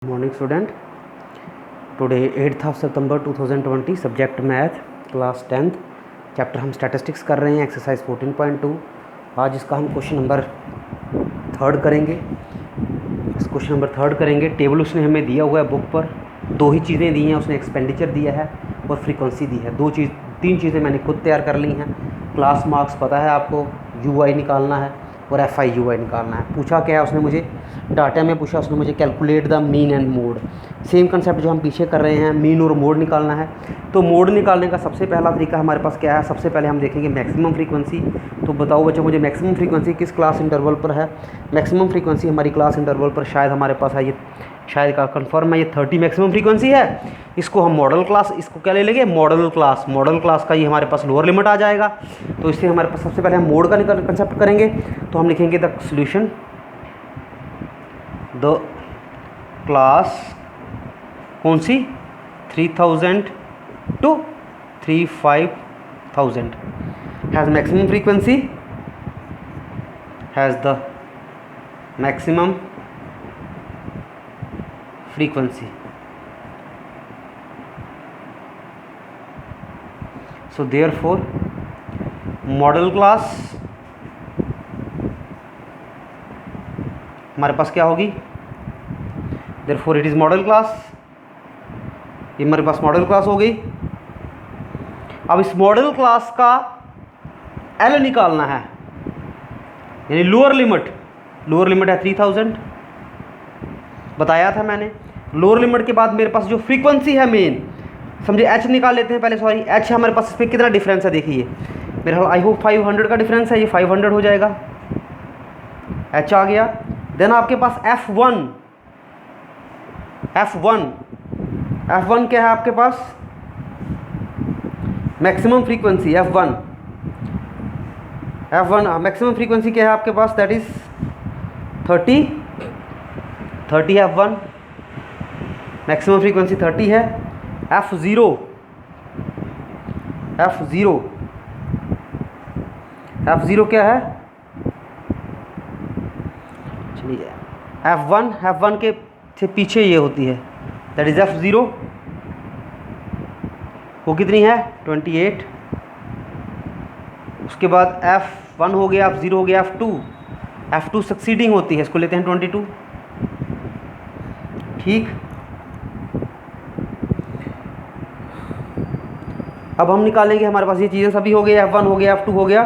Morning student, today 8th of September 2020, subject math, class 10th, chapter हम statistics कर रहे हैं, एक्सरसाइज 14.2। आज इसका हम क्वेश्चन नंबर थर्ड करेंगे। टेबल उसने हमें दिया हुआ है बुक पर। दो ही चीज़ें दी हैं उसने, एक्सपेंडिचर दिया है और फ्रीक्वेंसी दी है। तीन चीज़ें मैंने खुद तैयार कर ली हैं। क्लास मार्क्स पता है आपको, UI निकालना है और FI/UI निकालना है। पूछा क्या है उसने मुझे, डाटा में पूछा उसने मुझे calculate the mean and mode. Same concept जो हम पीछे कर रहे हैं, मीन और मोड निकालना है। तो मोड निकालने का सबसे पहला तरीका हमारे पास क्या है, सबसे पहले हम देखेंगे मैक्सिमम फ्रीक्वेंसी। तो बताओ बच्चों मुझे मैक्सिमम फ्रीक्वेंसी किस क्लास इंटरवल पर है। मैक्सिमम फ्रीक्वेंसी हमारी क्लास इंटरवल पर शायद हमारे पास है, ये शायद का कंफर्म है, ये 30 मैक्सिमम फ्रीक्वेंसी है। इसको हम मॉडल क्लास, इसको क्या ले लेंगे, मॉडल क्लास का ये हमारे पास लोअर लिमिट आ जाएगा। तो इससे हमारे पास सबसे पहले हम मोड का कंसेप्ट करेंगे। तो हम लिखेंगे द सोल्यूशन, द क्लास कौन सी 3000 to 35,000 has maximum frequency, has the maximum frequency. So therefore model class हमारे पास क्या होगी, therefore it is model class. ये हमारे पास मॉडल क्लास हो गई। अब इस मॉडल क्लास का L निकालना है, यानी लोअर लिमिट है 3000, बताया था मैंने। लोअर लिमिट के बाद मेरे पास जो फ्रीक्वेंसी है मेन, समझे H निकाल लेते हैं पहले। सॉरी, H हमारे पास, इस पर कितना डिफरेंस है देखिए, मेरे ख्याल आई होप 500 का डिफरेंस है, ये 500 हो जाएगा, H आ गया। देन आपके पास F1 क्या है आपके पास, maximum frequency F1 maximum frequency क्या है आपके पास, that is 30 F1 maximum frequency 30 है। F0 क्या है, चलिए F1 के से पीछे ये होती है, दैट इज F0, वो कितनी है 28। उसके बाद F1 हो गया, F0 हो गया, F2 सक्सीडिंग होती है, इसको लेते हैं 22, ठीक। अब हम निकालेंगे, हमारे पास ये चीज़ें सभी हो गई, F1 हो गया, F2 हो गया,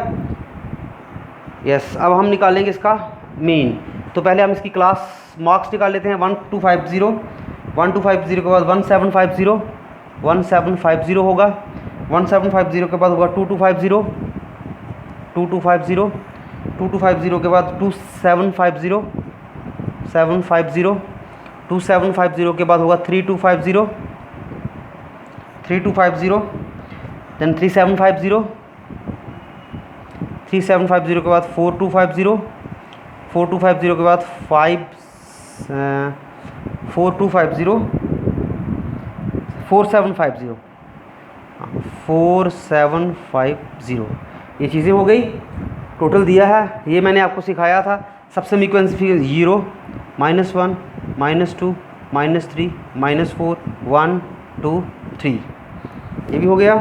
यस। अब हम निकालेंगे इसका मीन। तो पहले हम इसकी क्लास मार्क्स निकाल लेते हैं। 1250 के बाद 1750 होगा। 1750 के बाद होगा 2250 के बाद 2750 2750 के बाद होगा 3250 देन 3750 के बाद 4250 के बाद 4750 ये चीज़ें हो गई। टोटल दिया है, ये मैंने आपको सिखाया था। सबसे फ्रीक्वेंसी 0, -1, -2, -3, -4, 1, 2, 3, ये भी हो गया।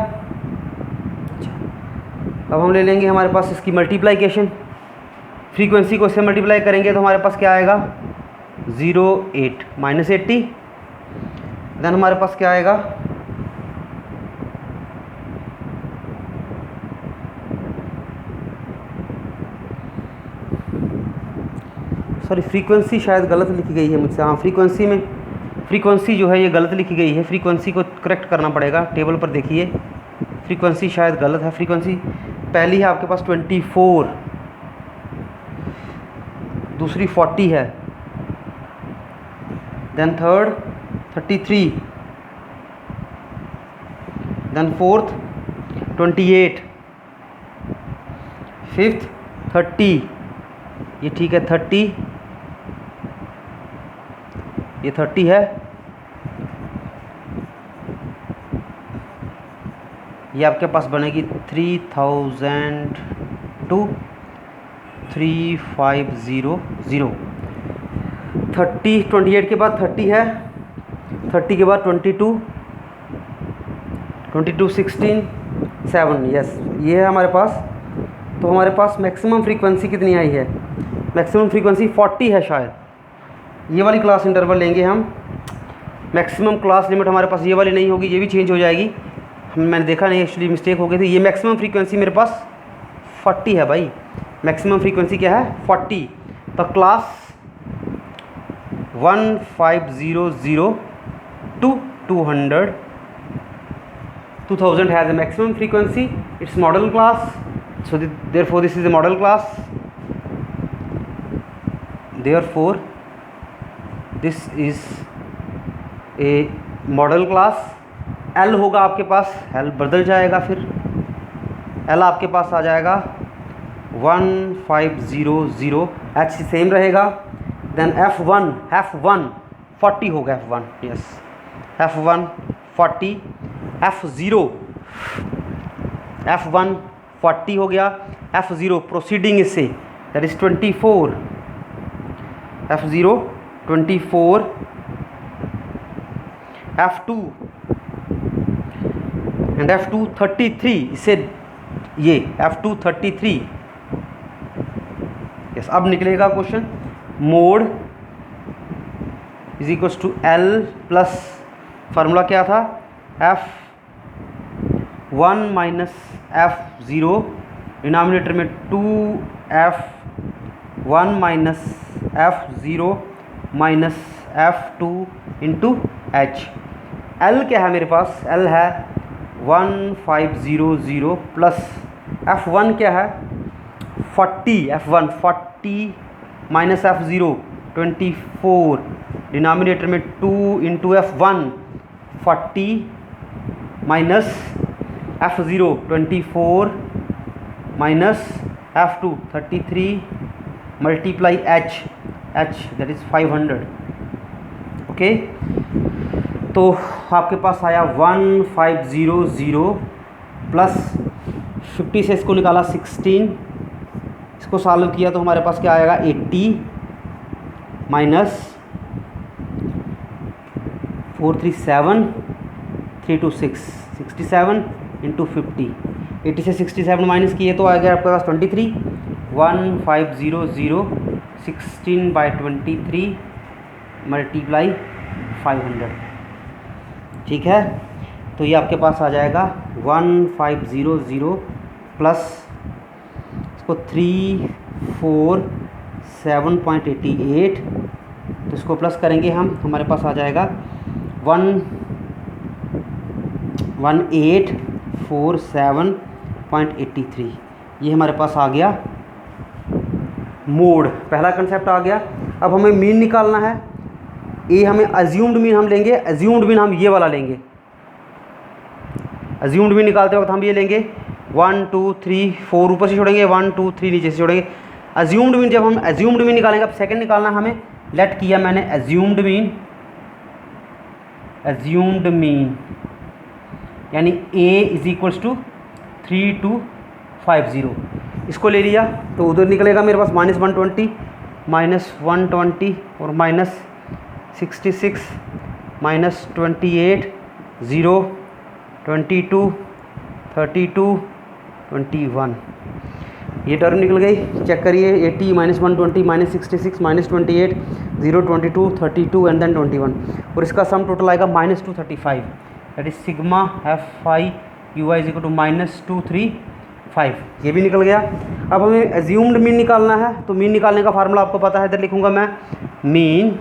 अब हम ले लेंगे हमारे पास इसकी मल्टीप्लाइकेशन, फ्रीक्वेंसी को इससे मल्टीप्लाई करेंगे तो हमारे पास क्या आएगा, 08 -80। देन हमारे पास क्या आएगा, सॉरी फ्रीक्वेंसी शायद गलत लिखी गई है मुझसे। हाँ, फ्रीक्वेंसी जो है ये गलत लिखी गई है, फ्रीक्वेंसी को करेक्ट करना पड़ेगा। टेबल पर देखिए, फ्रीक्वेंसी शायद गलत है। फ्रीक्वेंसी पहली है आपके पास 24, दूसरी 40 है, then third 33, then fourth 28, fifth 30, ये ठीक है 30, ये 30 है, ये आपके पास बनेगी 3000 to 3500। 30, 28 के बाद 30 है, 30 के बाद 22, 16, 7, यस ये है हमारे पास। तो हमारे पास मैक्सिमम फ्रीक्वेंसी कितनी आई है? मैक्सिमम फ्रीक्वेंसी 40 है शायद। ये वाली क्लास इंटरवल लेंगे हम। मैक्सिमम क्लास लिमिट हमारे पास ये वाली नहीं होगी, ये भी चेंज हो जाएगी। मैंने देखा नहीं, एक्चुअली मिस्टेक हो गई थी। ये मैक्सिमम फ्रीक्वेंसी मेरे पास 40 है भाई। मैक्सिमम फ्रीक्वेंसी क्या है? 40। तो class 1500 to 200 2000 has a maximum frequency. It's model class, so therefore this is a model class. Therefore this is a model class. L होगा आपके पास, L बदल जाएगा, फिर L आपके पास आ जाएगा 1500, H सेम रहेगा। देन F1 40 होगा, F1 यस, F1 40, F1 40 हो गया। F0 प्रोसीडिंग इससे, that is 24, F0 24, F2 and F2 33, इससे ये F2 33, यस। अब निकलेगा question, mode is equals to L plus formula क्या था? F1 माइनस F0, डिनोमिनेटर में 2F1 minus F0 minus F2 into H। L क्या है मेरे पास? L है 1500 प्लस F1 क्या है? 40, F1 40 माइनस F0 24, डिनोमिनेटर में 2 into F1 40 minus F0 24 minus F2 33 multiply H that is 500। Okay, तो आपके पास आया 1500 प्लस 50 से इसको निकाला 16, इसको सॉल्व किया तो हमारे पास क्या आएगा? 80 माइनस 437 326, 67 इंटू 50। 80 से 67 माइनस किए तो आ गया आपके पास 23। 1500 16/23 मल्टीप्लाई 500, ठीक है। तो ये आपके पास आ जाएगा 1500 प्लस इसको 347.88, तो इसको प्लस करेंगे हम, हमारे पास आ जाएगा 1847.83। ये हमारे पास आ गया मोड, पहला कंसेप्ट आ गया। अब हमें मीन निकालना है। ये हमें अज्यूम्ड मीन हम लेंगे, अज्यूम्ड मीन हम ये वाला लेंगे। अज्यूम्ड मीन निकालते वक्त हम ये लेंगे 1 2 3 4 ऊपर से छोड़ेंगे, 1 2 3 नीचे से छोड़ेंगे। अज्यूम्ड मीन, जब हम अज्यूम्ड मीन निकालेंगे, अब सेकंड निकालना हमें, लेट किया मैंने अज्यूम्ड मीन यानी A इज इक्वल्स टू 3250, इसको ले लिया तो उधर निकलेगा मेरे पास -120 -120 और -66 -28 0 22 32 21, ये टर्म निकल गई। चेक करिए, 80 -120 -66 -28 0 22 32 एंड देन 21, और इसका सम टोटल आएगा -235, that is sigma F5 UI is equal to -235। ये भी निकल गया। अब हमें एज्यूम्ड मीन निकालना है, तो मीन निकालने का फार्मूला आपको पता है, इधर लिखूंगा मैं, mean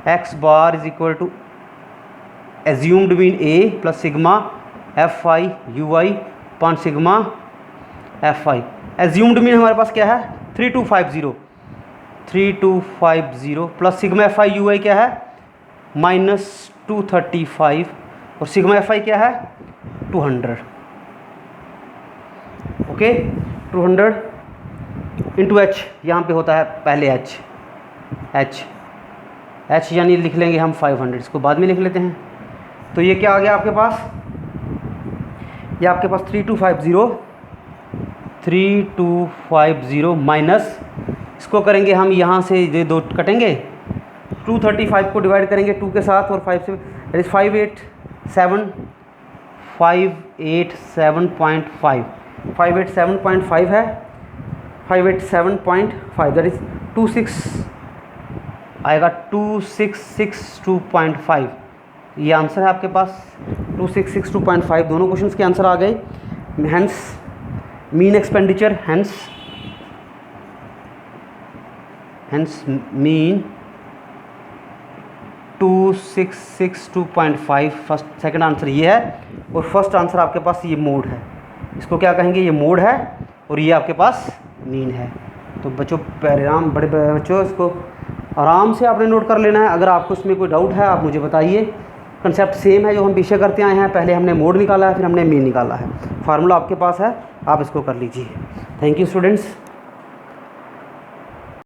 x bar is equal to assumed mean A plus sigma F5 UI upon sigma F5। Assumed mean हमारे पास क्या है? 3250 प्लस सिग्मा F5 UI क्या है? -235 और सिग्मा F5 क्या है? 200। ओके, 200 इंटू H, यहाँ पे होता है पहले H यानी लिख लेंगे हम 500, इसको बाद में लिख लेते हैं। तो ये क्या आ गया आपके पास? ये आपके पास 3250 माइनस इसको करेंगे हम यहाँ से जो दो कटेंगे, 235 को डिवाइड करेंगे 2 के साथ और 5 से, दैट इज़ 587.5 है, 587.5 दैट इज़ 26 आएगा, 2662.5 ये आंसर है आपके पास। 2662.5 दोनों क्वेश्चंस के आंसर आ गए। Hence mean expenditure, hence mean 2662.5 first second answer ये है, और फर्स्ट आंसर आपके पास ये मोड है, इसको क्या कहेंगे, ये मोड है और ये आपके पास मीन है। तो बच्चों परिणाम, बड़े बच्चों इसको आराम से आपने नोट कर लेना है। अगर आपको इसमें कोई डाउट है आप मुझे बताइए। कंसेप्ट सेम है जो हम पीछे करते आए हैं, पहले हमने मोड निकाला है फिर हमने मीन निकाला है, फार्मूला आपके पास है, आप इसको कर लीजिए। Thank you students.